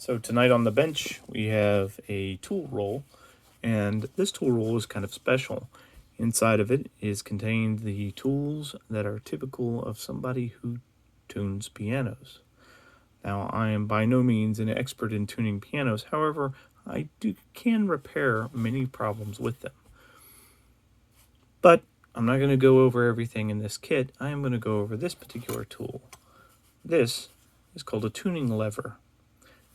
So tonight on the bench, we have a tool roll, and this tool roll is kind of special. Inside of it is contained the tools that are typical of somebody who tunes pianos. Now, I am by no means an expert in tuning pianos, however, I can repair many problems with them. But I'm not going to go over everything in this kit. I am going to go over this particular tool. This is called a tuning lever.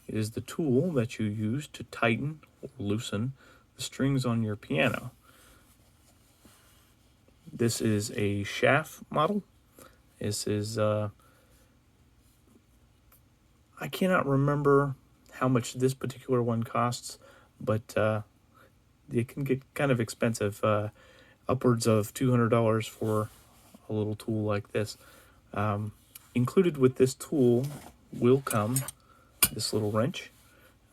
It is the tool that you use to tighten or loosen the strings on your piano. This is a shaft model. This is, I cannot remember how much this particular one costs, but it can get kind of expensive, upwards of $200 for a little tool like this. Included with this tool will come this little wrench.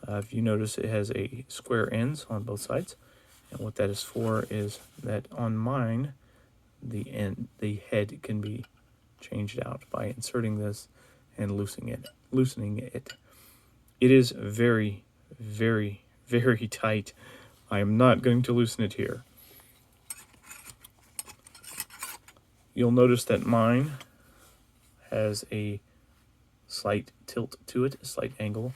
If you notice, it has a square ends on both sides, and what that is for is that on mine, the head can be changed out by inserting this and loosening it. It is very, very, very tight. I am not going to loosen it here. You'll notice that mine has a slight tilt to it, a slight angle.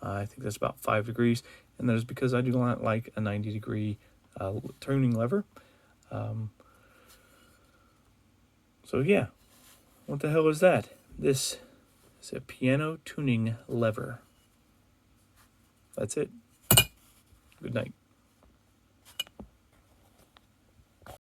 I think that's about 5 degrees, and that is because I do not like a 90-degree tuning lever. So yeah, what the hell is that? This is a piano tuning lever. That's it. Good night.